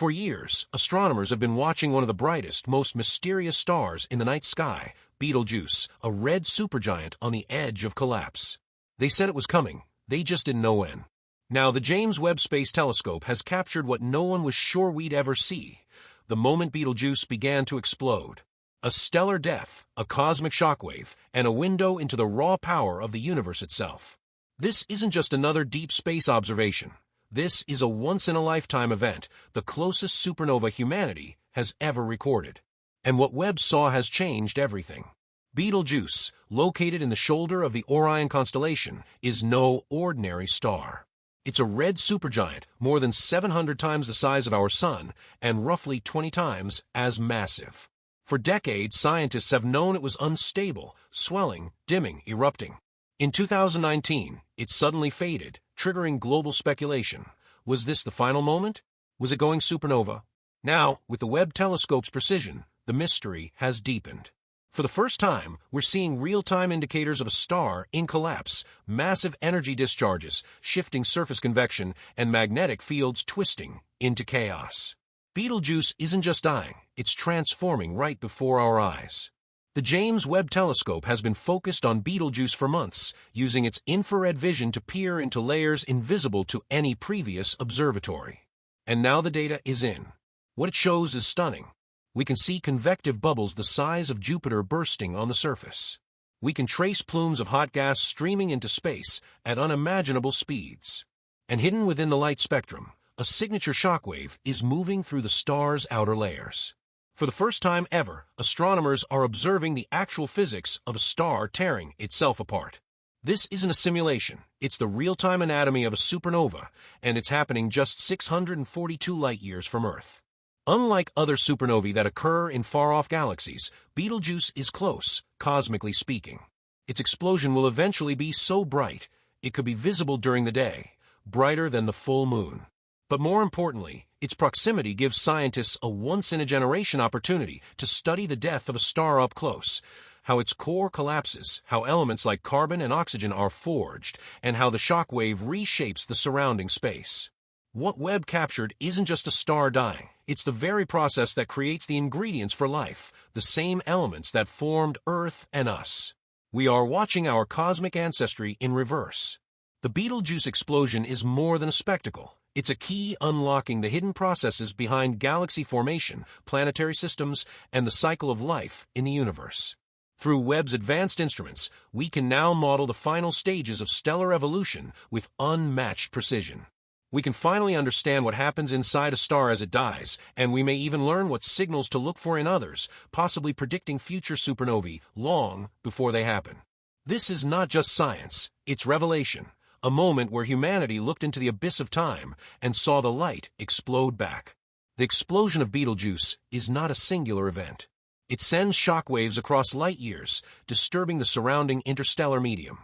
For years, astronomers have been watching one of the brightest, most mysterious stars in the night sky, Betelgeuse, a red supergiant on the edge of collapse. They said it was coming, they just didn't know when. Now, the James Webb Space Telescope has captured what no one was sure we'd ever see, the moment Betelgeuse began to explode. A stellar death, a cosmic shockwave, and a window into the raw power of the universe itself. This isn't just another deep space observation. This is a once-in-a-lifetime event, the closest supernova humanity has ever recorded. And what Webb saw has changed everything. Betelgeuse, located in the shoulder of the Orion constellation, is no ordinary star. It's a red supergiant, more than 700 times the size of our Sun, and roughly 20 times as massive. For decades, scientists have known it was unstable, swelling, dimming, erupting. In 2019, it suddenly faded, triggering global speculation. Was this the final moment? Was it going supernova? Now, with the Webb telescope's precision, the mystery has deepened. For the first time, we're seeing real-time indicators of a star in collapse, massive energy discharges, shifting surface convection, and magnetic fields twisting into chaos. Betelgeuse isn't just dying, it's transforming right before our eyes. The James Webb Telescope has been focused on Betelgeuse for months, using its infrared vision to peer into layers invisible to any previous observatory. And now the data is in. What it shows is stunning. We can see convective bubbles the size of Jupiter bursting on the surface. We can trace plumes of hot gas streaming into space at unimaginable speeds. And hidden within the light spectrum, a signature shockwave is moving through the star's outer layers. For the first time ever, astronomers are observing the actual physics of a star tearing itself apart. This isn't a simulation, it's the real-time anatomy of a supernova, and it's happening just 642 light-years from Earth. Unlike other supernovae that occur in far-off galaxies, Betelgeuse is close, cosmically speaking. Its explosion will eventually be so bright, it could be visible during the day, brighter than the full moon. But more importantly, its proximity gives scientists a once-in-a-generation opportunity to study the death of a star up close, how its core collapses, how elements like carbon and oxygen are forged, and how the shockwave reshapes the surrounding space. What Webb captured isn't just a star dying, it's the very process that creates the ingredients for life, the same elements that formed Earth and us. We are watching our cosmic ancestry in reverse. The Betelgeuse explosion is more than a spectacle. It's a key unlocking the hidden processes behind galaxy formation, planetary systems, and the cycle of life in the universe. Through Webb's advanced instruments, we can now model the final stages of stellar evolution with unmatched precision. We can finally understand what happens inside a star as it dies, and we may even learn what signals to look for in others, possibly predicting future supernovae long before they happen. This is not just science, it's revelation, a moment where humanity looked into the abyss of time and saw the light explode back. The explosion of Betelgeuse is not a singular event. It sends shockwaves across light years, disturbing the surrounding interstellar medium.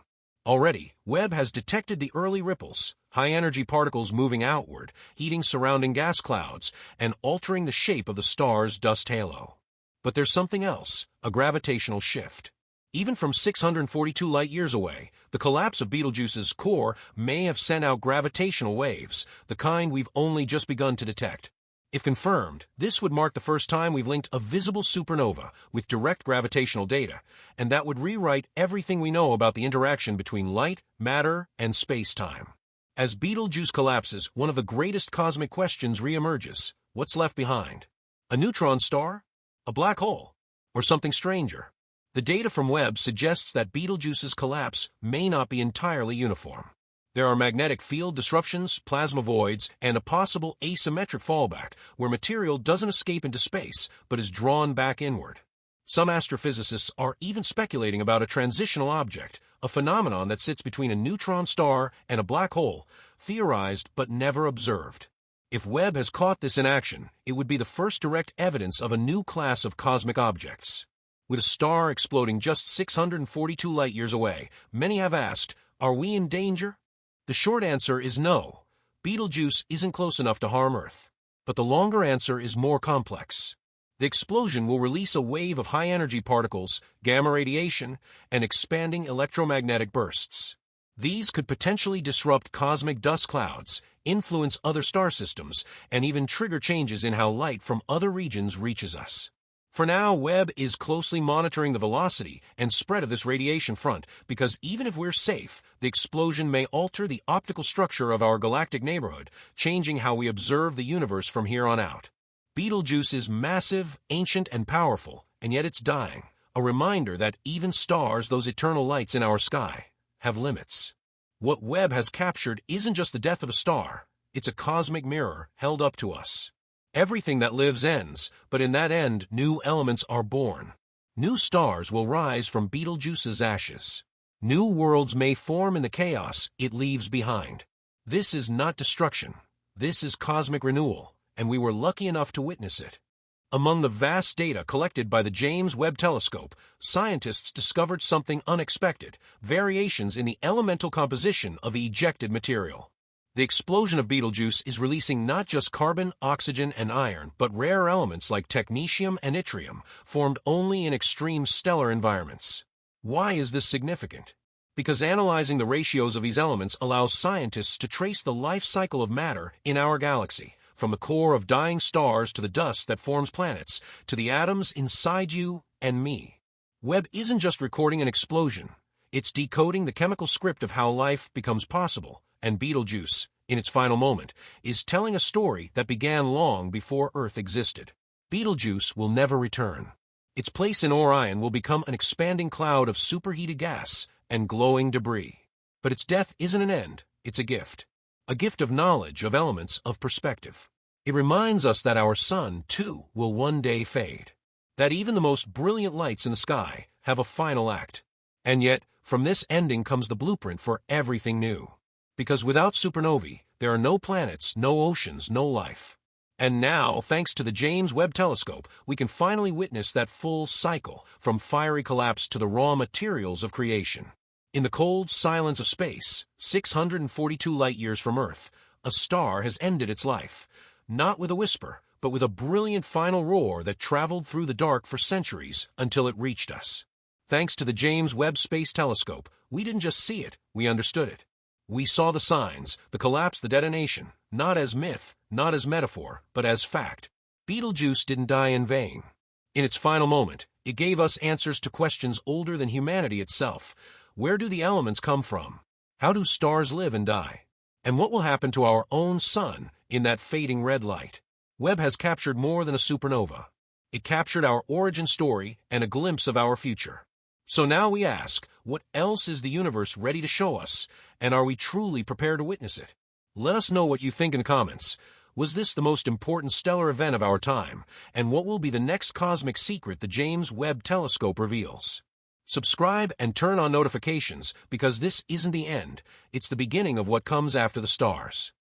Already, Webb has detected the early ripples, high-energy particles moving outward, heating surrounding gas clouds, and altering the shape of the star's dust halo. But there's something else, a gravitational shift. Even from 642 light-years away, the collapse of Betelgeuse's core may have sent out gravitational waves, the kind we've only just begun to detect. If confirmed, this would mark the first time we've linked a visible supernova with direct gravitational data, and that would rewrite everything we know about the interaction between light, matter, and space-time. As Betelgeuse collapses, one of the greatest cosmic questions reemerges. What's left behind? A neutron star? A black hole? Or something stranger? The data from Webb suggests that Betelgeuse's collapse may not be entirely uniform. There are magnetic field disruptions, plasma voids, and a possible asymmetric fallback where material doesn't escape into space but is drawn back inward. Some astrophysicists are even speculating about a transitional object, a phenomenon that sits between a neutron star and a black hole, theorized but never observed. If Webb has caught this in action, it would be the first direct evidence of a new class of cosmic objects. With a star exploding just 642 light-years away, many have asked, are we in danger? The short answer is no. Betelgeuse isn't close enough to harm Earth. But the longer answer is more complex. The explosion will release a wave of high-energy particles, gamma radiation, and expanding electromagnetic bursts. These could potentially disrupt cosmic dust clouds, influence other star systems, and even trigger changes in how light from other regions reaches us. For now, Webb is closely monitoring the velocity and spread of this radiation front because even if we're safe, the explosion may alter the optical structure of our galactic neighborhood, changing how we observe the universe from here on out. Betelgeuse is massive, ancient, and powerful, and yet it's dying, a reminder that even stars, those eternal lights in our sky, have limits. What Webb has captured isn't just the death of a star, it's a cosmic mirror held up to us. Everything that lives ends, but in that end, new elements are born. New stars will rise from Betelgeuse's ashes. New worlds may form in the chaos it leaves behind. This is not destruction. This is cosmic renewal, and we were lucky enough to witness it. Among the vast data collected by the James Webb Telescope, scientists discovered something unexpected: variations in the elemental composition of ejected material. The explosion of Betelgeuse is releasing not just carbon, oxygen, and iron, but rare elements like technetium and yttrium, formed only in extreme stellar environments. Why is this significant? Because analyzing the ratios of these elements allows scientists to trace the life cycle of matter in our galaxy, from the core of dying stars to the dust that forms planets, to the atoms inside you and me. Webb isn't just recording an explosion, it's decoding the chemical script of how life becomes possible. And Betelgeuse, in its final moment, is telling a story that began long before Earth existed. Betelgeuse will never return. Its place in Orion will become an expanding cloud of superheated gas and glowing debris. But its death isn't an end, it's a gift. A gift of knowledge, of elements, of perspective. It reminds us that our sun, too, will one day fade. That even the most brilliant lights in the sky have a final act. And yet, from this ending comes the blueprint for everything new. Because without supernovae, there are no planets, no oceans, no life. And now, thanks to the James Webb Telescope, we can finally witness that full cycle, from fiery collapse to the raw materials of creation. In the cold silence of space, 642 light-years from Earth, a star has ended its life, not with a whisper, but with a brilliant final roar that traveled through the dark for centuries until it reached us. Thanks to the James Webb Space Telescope, we didn't just see it, we understood it. We saw the signs, the collapse, the detonation, not as myth, not as metaphor, but as fact. Betelgeuse didn't die in vain. In its final moment, it gave us answers to questions older than humanity itself. Where do the elements come from? How do stars live and die? And what will happen to our own sun in that fading red light? Webb has captured more than a supernova. It captured our origin story and a glimpse of our future. So now we ask, what else is the universe ready to show us, and are we truly prepared to witness it? Let us know what you think in the comments. Was this the most important stellar event of our time, and what will be the next cosmic secret the James Webb Telescope reveals? Subscribe and turn on notifications, because this isn't the end, it's the beginning of what comes after the stars.